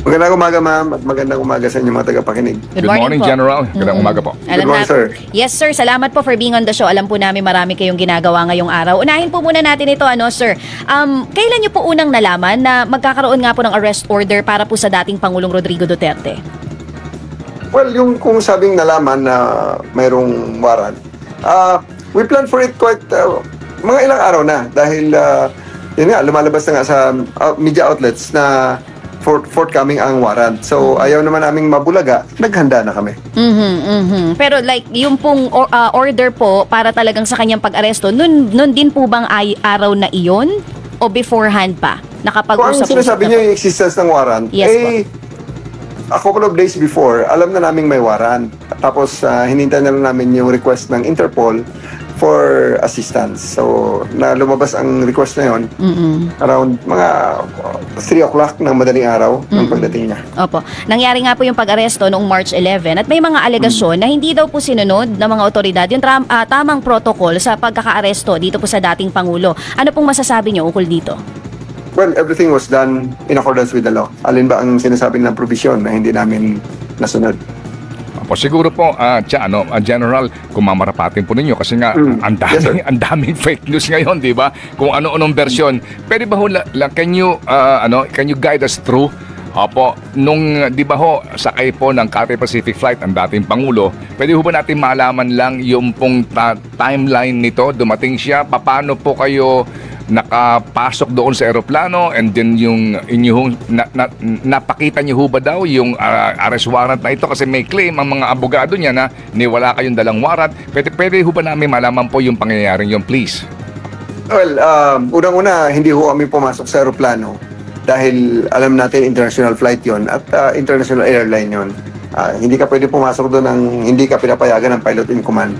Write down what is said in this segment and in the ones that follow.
Magandang umaga, ma'am, at magandang umaga sa inyo mga tagapakinig. Good morning, po. General. Magandang umaga po. Good morning, sir. Yes, sir. Salamat po for being on the show. Alam po namin marami kayong ginagawa ngayong araw. Unahin po muna natin ito, sir. Kailan niyo po unang nalaman na magkakaroon nga po ng arrest order para po sa dating Pangulong Rodrigo Duterte? Well, yung kung sabing nalaman na mayroong warrant, we planned for it quite mga ilang araw na dahil yun nga, lumalabas na nga sa media outlets na forthcoming ang warrant. So, ayaw naman naming mabulaga, naghanda na kami. Pero like, yung pong order po para talagang sa kanyang pag-aresto, nun din po bang araw na iyon? O beforehand pa? Kung Nakapag-usap ang sinasabi niyo yung existence ng warrant, Yes, a couple of days before, alam na naming may warrant. Tapos, hinintay na lang namin yung request ng Interpol for assistance. So, na lumabas ang request na yon around mga 3 o'clock ng madaling araw ng pagdating niya. Opo. Nangyari nga po yung pag-aresto noong March 11 at may mga alegasyon na hindi daw po sinunod ng mga otoridad yung tamang protocol sa pagkaka-aresto dito po sa dating Pangulo. Ano pong masasabi niyo ukol dito? Well, everything was done in accordance with the law. Alin ba ang sinasabi ng provision na hindi namin nasunod? Po siguro po, General, kung mamarapatin po ninyo kasi nga ang daming fake news ngayon, di ba? Kung ano-anong version. Pwede ba ho, can you guide us through? Opo, nung di ba ho, sakay po ng Cathay Pacific flight ang dating Pangulo, pwede ho ba natin malaman lang yung pong timeline nito? Dumating siya, paano po kayo nakapasok doon sa eroplano, and then yung inyong napakita niyo ho ba daw yung arrest warrant na ito, kasi may claim ang mga abogado niya na wala kayong dalang warrant. Pwede ho ba namin malaman po yung pangyayaring yun, please? Well, unang-una, hindi ho kami pumasok sa aeroplano dahil alam natin international flight yon at international airline yon. Hindi ka pwede pumasok doon ng hindi ka pinapayagan ng pilot in command.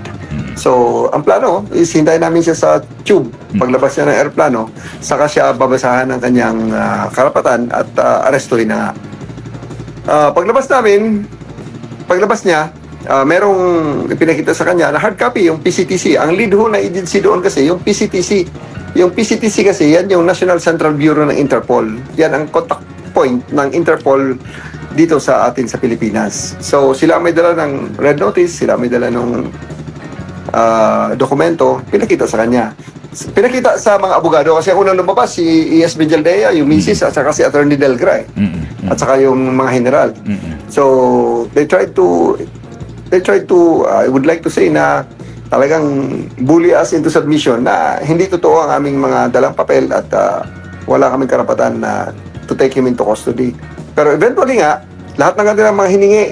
So, ang plano is hintayin namin siya sa tube. Paglabas niya ng aeroplano, saka siya babasahan ng kanyang karapatan at arestuhin na nga. Paglabas niya, merong pinakita sa kanya na hard copy, yung PCTC. Ang lead ho na agency doon kasi, yung PCTC. Yung PCTC kasi, yan yung National Central Bureau ng Interpol. Yan ang contact point ng Interpol dito sa atin sa Pilipinas. So, sila may dala ng red notice, sila may dala ng dokumento, pinakita sa kanya. Pinakita sa mga abogado kasi unang lumabas si E.S. Villaldea, yung misis, at saka si Attorney Delgray, at saka yung mga general. So, they tried to I would like to say na talagang bully us into submission na hindi totoo ang aming mga dalang papel at wala kaming karapatan na to take him into custody. Pero eventually nga, lahat ng kanilang mga hiningi,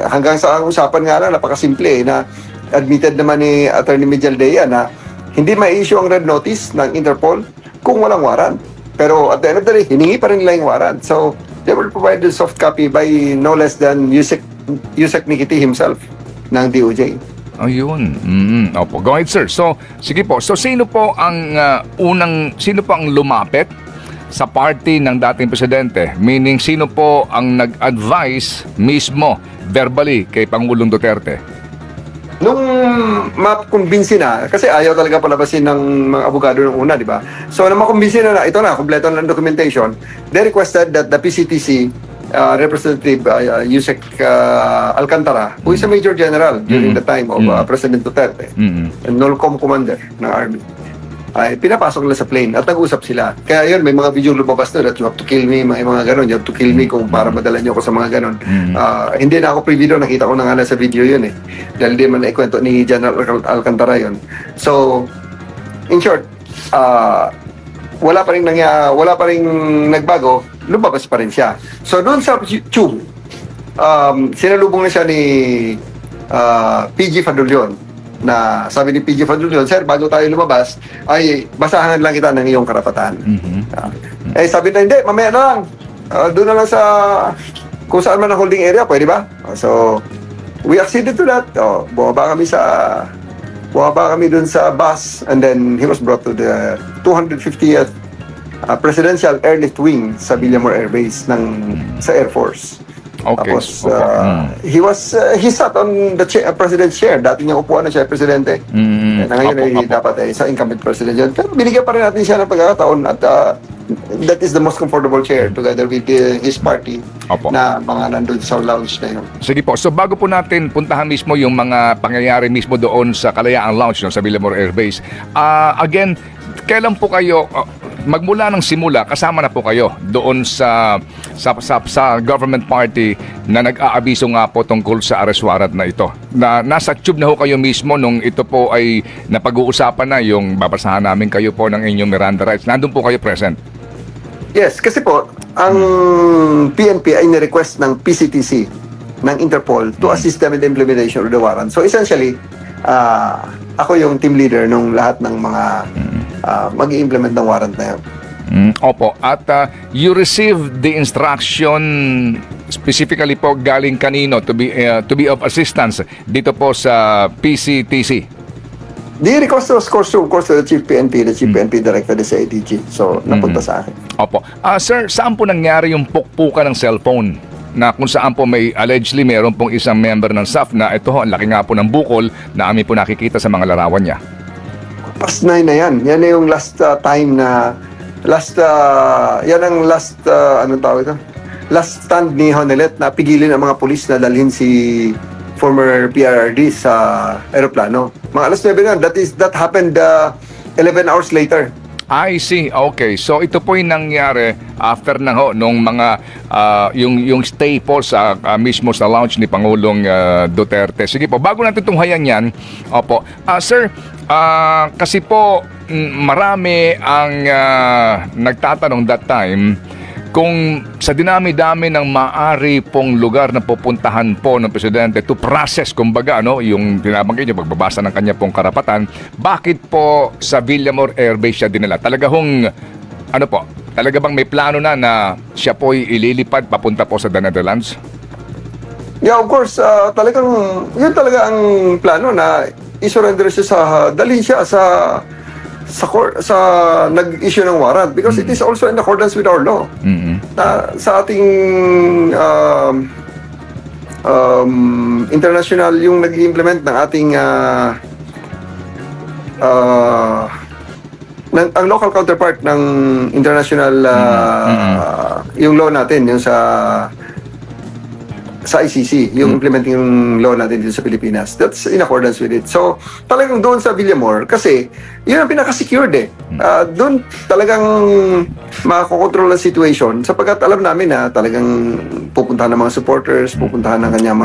hanggang sa usapan nga lang, napakasimple na admitted naman ni Attorney Villaldea na hindi ma-issue ang red notice ng Interpol kung walang warrant. Pero at the end of the day, hiningi pa rin nila yung warrant. So, they will provide the soft copy by no less than Yusek Nikiti himself ng DOJ. Ayun. Opo. Go ahead, sir. So, sige po. So, sino po ang lumapit sa party ng dating presidente? Meaning, sino po ang nag-advise mismo verbally kay Pangulong Duterte? Nung makumbinsi na, kasi ayaw talaga palabasin ng mga abogado ng una, di ba? So, nung makumbinsi na ito na, kompleto na ng documentation, they requested that the PCTC Representative Yusek Alcantara, who is a Major General during the time of President Duterte, and NOLCOM Commander ng Army, ay pinapasok nila sa plane at nag-usap sila. Kaya yun, may mga video lumabas na that you have to kill me, may mga ganon, you have to kill me kung para madala niyo ako sa mga ganon. Hindi na ako pre-video, nakita ko na nga sa video yun eh. Dahil di man naikwento ni General Alcantara yun. So, in short, wala pa rin nagbago, lumabas pa rin siya. So, doon sa tube, sinalubong na siya ni PG Fadulyon, na sabi ni PG Fadulyon, sir, bago tayo lumabas, ay basahan lang kita ng iyong karapatan. Sabi na, hindi, mamaya na lang. Doon na lang sa, kung saan man ang holding area, pwede ba? So, we acceded to that. Bumaba kami doon sa bus, and then he was brought to the 250th Presidential Airlift Wing sa Villamor Air Base sa Air Force. Okay. Tapos, he sat on the president's chair. Dati niya upuan na siya, presidente. Na ngayon dapat sa incumbent president yun. Pero binigyan pa rin natin siya ng pagkakataon at that is the most comfortable chair together with his party na mga nandun sa lounge na yun. Sige po. So bago po natin puntahan mismo yung mga pangyayari mismo doon sa Kalayaan Lounge no, sa Villamor Air Base, again, kailan po kayo magmula ng simula kasama na po kayo doon sa government party na nag-aabiso nga po tungkol sa arrest warrant na ito? Na nasa tube na ho kayo mismo nung ito po ay napag-uusapan na yung babasahan namin kayo po ng inyong Miranda rights. Nandun po kayo present? Yes, kasi po ang PNP ay ni-request ng PCTC ng Interpol to assist them in the implementation of the warrant. So essentially, ako yung team leader nung lahat ng mga mag-i-implement ng warrant na yun. Opo. At you received the instruction specifically po galing kanino to be of assistance dito po sa PCTC? The request was of course to the Chief PNP Director, the CIDG. So, napunta sa akin. Opo. Sir, saan po nangyari yung pukpukan ng cellphone? Na kung saan po may allegedly meron pong isang member ng staff na ito ho, ang laki nga po ng bukol na amin po nakikita sa mga larawan niya. Past 9 na yan. Yan na yung last time na yan ang last anong tawag ito? Last stand ni Honelet na pigilin ang mga pulis na dalhin si former PRRD sa aeroplano. Mga alas 9 na. That happened 11 hours later. I see. Okay. So ito po yung nangyari after na ho nung mga yung stay po sa mismo sa lounge ni Pangulong Duterte. Sige po, bago natin tunghayan yan. Opo. Sir, kasi po marami ang nagtatanong that time kung sa dinami-dami ng maaari pong lugar na pupuntahan po ng presidente to process, kumbaga, yung binabanggit niyo, pagbabasa ng kanya pong karapatan, bakit po sa Villamor Air Base siya dinala? Talaga bang may plano na siya po'y ililipad papunta po sa The Netherlands? Yeah, of course, yun talaga ang plano na i-surrender siya dalhin siya sa nag-issue ng warrant because it is also in accordance with our law. Sa ating international yung nag-implement ng ating ang local counterpart ng international yung law natin yung sa ICC, yung implementing yung law natin dito sa Pilipinas. That's in accordance with it. So, talagang doon sa Villamor, kasi yun ang pinaka-secured doon talagang makakontrol ang situation sapagkat alam namin na talagang pupuntahan ng mga supporters, pupuntahan ng kanyang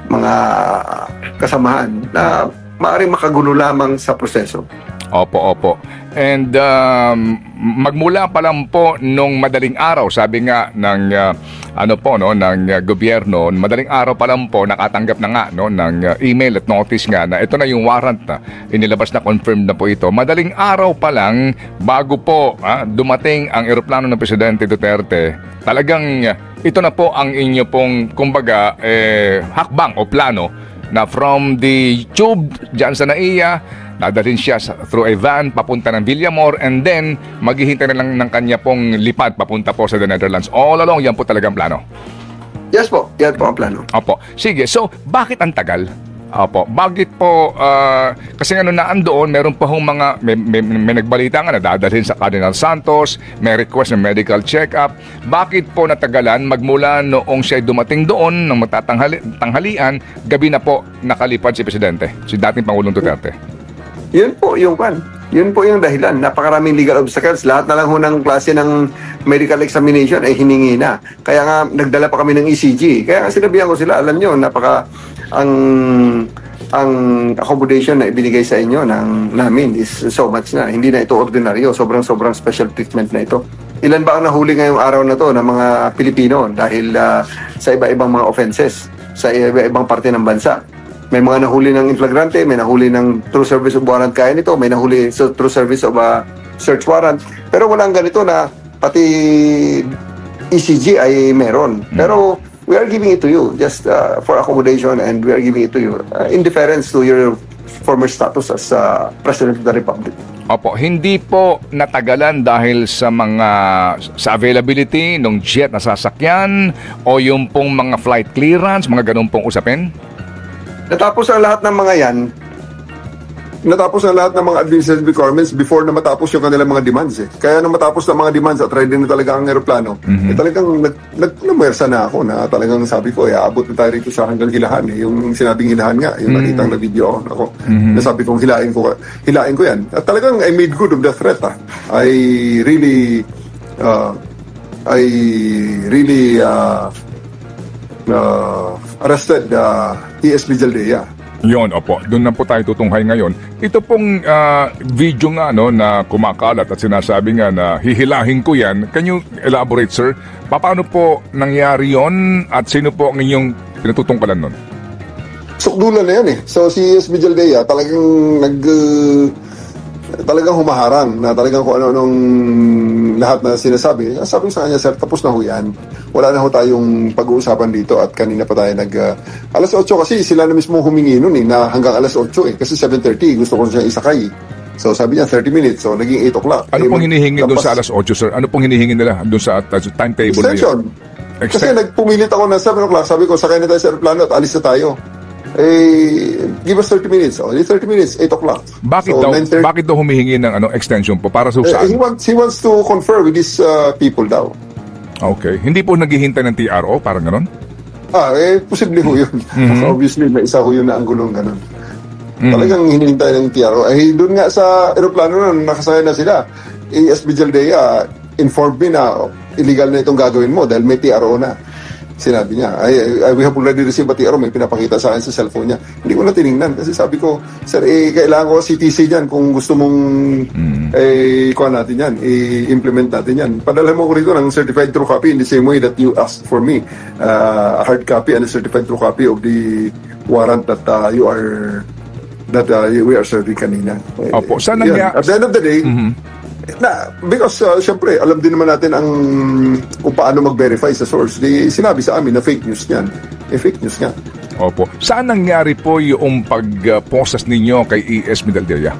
mga kasamahan na maaaring makagulo lamang sa proseso. Opo. And magmula pa lang po nung madaling araw, sabi nga ng ng gobyerno, madaling araw pa lang po nakatanggap na nga ng email at notice nga na ito na yung warrant na inilabas na confirmed na po ito. Madaling araw pa lang bago po dumating ang eroplano ng Presidente Duterte, talagang ito na po ang inyo pong kumbaga hakbang o plano na from the tube dyan sa NAIA, dadalhin siya through a van papunta ng Villamor and then maghihintay na lang ng kanya pong lipad papunta po sa The Netherlands. All along, yan po talagang plano. Yes po, yan po ang plano. Opo. Sige, so bakit ang tagal? Opo. Bakit po, kasi nga nung naandoon, meron pa hong mga, may nagbalita nga na dadalhin sa Cardinal Santos, may request ng medical check-up. Bakit po natagalan magmula noong siya dumating doon ng magtatanghalian, gabi na po nakalipad si Presidente, si dating Pangulong Duterte? Yun po yung dahilan. Napakaraming legal obstacles. Lahat na lang ho ng klase ng medical examination ay hiningi na. Kaya nga, nagdala pa kami ng ECG. Kaya nga sinabihan ko sila, alam nyo, ang accommodation na ibinigay sa inyo namin is so much na. Hindi na ito ordinaryo. Sobrang special treatment na ito. Ilan ba ang nahuli ngayong araw na to ng mga Pilipino dahil sa iba-ibang mga offenses sa iba-ibang parte ng bansa? May mga nahuli ng inflagrante, may nahuli ng true service of warrant kaya nito, may nahuli sa true service of search warrant. Pero walang ganito na pati ECG ay meron. Pero we are giving it to you just for accommodation, and we are giving it to you in deference to your former status as President of the Republic. Opo, hindi po natagalan dahil sa availability ng jet na sasakyan o yung pong mga flight clearance, mga ganun pong usapin? Natapos ang lahat ng mga yan, natapos ang lahat ng mga administrative requirements before na matapos yung kanilang mga demands eh. Kaya nung matapos ng mga demands at ready na talaga ang aeroplano, talagang nagpumersa na ako na talagang sabi ko, aabot na tayo rito sa hanggang Hilahan eh. Yung sinabing Hilahan nga, yung nakitang na video ako, nasabi kong hilain ko yan. At talagang I made good of the threat ah. I really arrested ES Vijaldea. Yon, opo. Doon na po tayo tutunghay ngayon. Ito pong video nga na kumakalat at sinasabi nga na hihilahin ko yan. Can you elaborate, sir? Paano po nangyari yon at sino po ang inyong pinatutungkalan nun? Sukdulan na yan eh. So si ES Vijaldea talagang humaharang na talagang kung ano-anong lahat na sinasabi. Sabi sa kanya, sir, tapos na ho yan. Wala na ho tayong pag-uusapan dito at kanina pa tayo alas 8 kasi sila na mismo humingi nun na hanggang alas 8 kasi 7:30 gusto ko siya isakay. So sabi niya 30 minutes, so naging 8 o'clock. Ano pong hinihingi doon sa alas 8, sir? Ano pong hinihingi nila doon sa timetable na extension. Kasi nagpumilit ako na 7 o'clock, sabi ko sakay na tayo sa aeroplano at alis na tayo. Give us 30 minutes. 30 minutes, 8 o'clock. Bakit daw humihingi ng extension po? Para sa saan? He wants to confer with these people daw. Okay. Hindi po naghihintay ng TRO? Parang ganon? Posible ho yun. Obviously, may isa ho yun na anggulong ganon. Talagang hinihintay ng TRO. Doon nga sa aeroplano nun, nakasaya na sila. ES Vijaldea informed me na illegal na itong gagawin mo dahil may TRO na. Sinabi niya, we have already received a TRO, may pinapakita sa akin sa cellphone niya. Hindi ko na tinignan kasi sabi ko, sir, kailangan ko CTC dyan kung gusto mong kuha natin yan, i-implement natin yan. Padala mo ko rito ng certified true copy in the same way that you asked for me, a hard copy and a certified true copy of the warrant that we are serving kanina. Opo, saan nangyari? At the end of the day, because syempre alam din naman natin kung paano mag-verify sa source. Sinabi sa amin na fake news yan. Fake news nga. Opo. Saan nangyari po yung pag-process ninyo kay ES Vijaldea?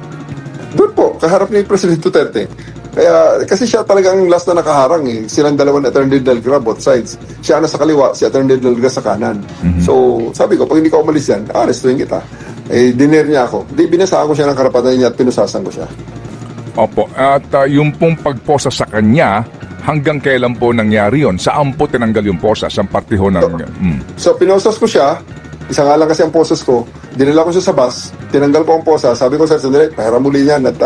Doon po, kaharap ni President Duterte. Kaya, kasi siya talagang last na nakaharang eh. Silang dalawang Attorney Delgra, both sides. Siya na sa kaliwa, si Attorney Delgra sa kanan. So, sabi ko, pag hindi ka umalis yan, arestuhin kita. Diner niya ako. Binasahan ko siya ng karapatan niya at pinusasan ko siya. Opo. At yung pong pagposa sa kanya, hanggang kailan po nangyari yon? Saan po tinanggal yung posas? Ang partiho ng... So, pinosas ko siya. Isa nga lang kasi ang posas ko. Dinala ko siya sa bus. Tinanggal ko ang posas. Sabi ko, sir, sandali, pahiram muli yan at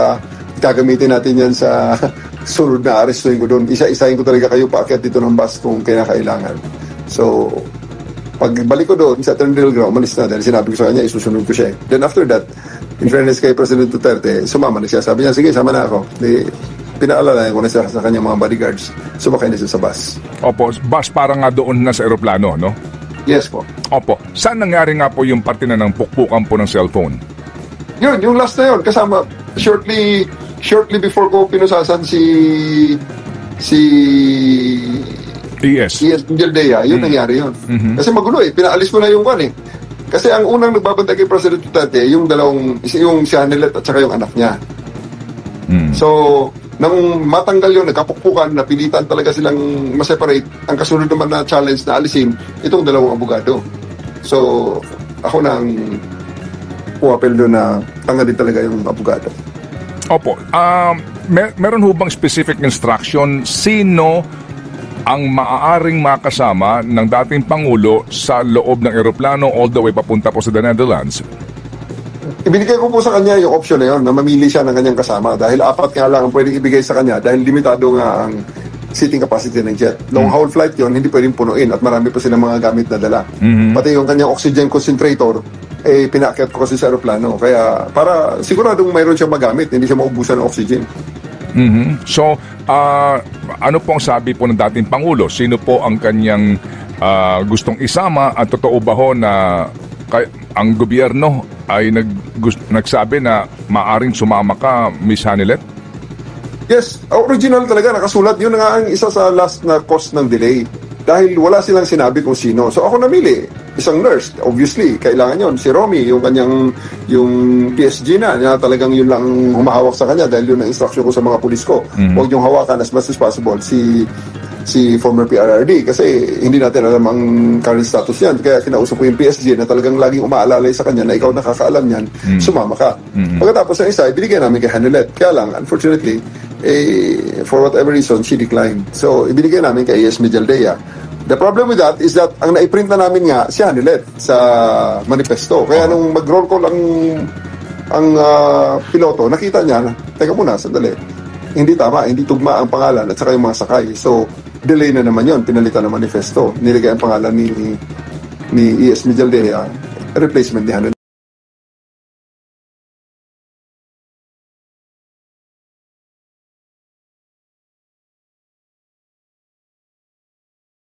gagamitin natin yan sa sunod na arestuhin ko doon. Isa-isahin ko talaga kayo paakyat dito ng bus kung kinakailangan. So, pagbalik ko doon sa Attorney Delgra, umalis na dahil sinabi ko sa kanya, isusunod ko siya. Then after that, in fairness kay President Duterte, sumama na siya. Sabi niya, sige, sama na ako. Pinaalala ko na siya sa kanyang mga bodyguards. Sumakay na siya sa bus. Opo, bus para nga doon na sa aeroplano, no? Yes po. Opo. Saan nangyari nga po yung parte na ng pukpukan po ng cellphone? Yun, yung last na yun. Kasama, shortly before ko pinusasan si ES Vijaldea, yun nangyari yun. Kasi magulo eh. Pinaalis ko na yung one eh. Kasi ang unang nagbabantay kay President Duterte, yung si Hanelet at saka yung anak niya. So, nang matanggal yun, nagkapukpukan, napilitan talaga silang ma-separate. Ang kasunod naman na challenge na alisin, itong dalawang abogado. So, ako na ang puwapel doon na tanga din talaga yung abogado. Opo. Meron ho bang specific instruction sino ang maaaring makasama ng dating Pangulo sa loob ng eroplano all the way papunta po sa the Netherlands? Ibinigay ko po sa kanya yung option na yun, na mamili siya ng kanyang kasama dahil 4 nga lang ang pwedeng ibigay sa kanya dahil limitado nga ang seating capacity ng jet. Long haul flight yun, hindi pwedeng punuin at marami pa silang mga gamit na dala. Pati yung kanyang oxygen concentrator, pinaakyat ko kasi sa eroplano. Kaya para siguradong mayroon siyang magamit, hindi siya maubusan ng oxygen. So, ano po ang sabi po ng dating Pangulo? Sino po ang kanyang gustong isama at totoo ba ho na ang gobyerno ay nagsabi na maaring sumama ka, Miss Hanelet? Yes, original talaga, nakasulat. Yun nga ang isa sa last na cause ng delay. dahil wala silang sinabi kung sino. So ako namili, isang nurse, obviously, kailangan yon. Si Romy, yung PSG na talagang yun lang humahawak sa kanya dahil yun ang instruction ko sa mga pulis ko. Huwag niyong hawakan as much as possible si former PRRD kasi hindi natin alam ang current status yan. Kaya kinausap ko yung PSG na talagang laging umaalalay sa kanya na ikaw nakakaalam yan, sumama ka. Pagkatapos ng isa, ibinigay namin kay Hanelet. Kaya lang, unfortunately, for whatever reason, she declined. So, ibinigay namin kay AS Medialdea. The problem with that is that ang naiprint na namin nga si Hanelet sa manifesto. Kaya nung mag-roll call ang piloto, nakita niya, teka muna, sandali. Hindi tama, hindi tugma ang pangalan at saka yung mga sakay. So, delay na naman yon, pinalitan ng manifesto. Nilagay ang pangalan ni AS Medialdea, replacement ni Hanelet.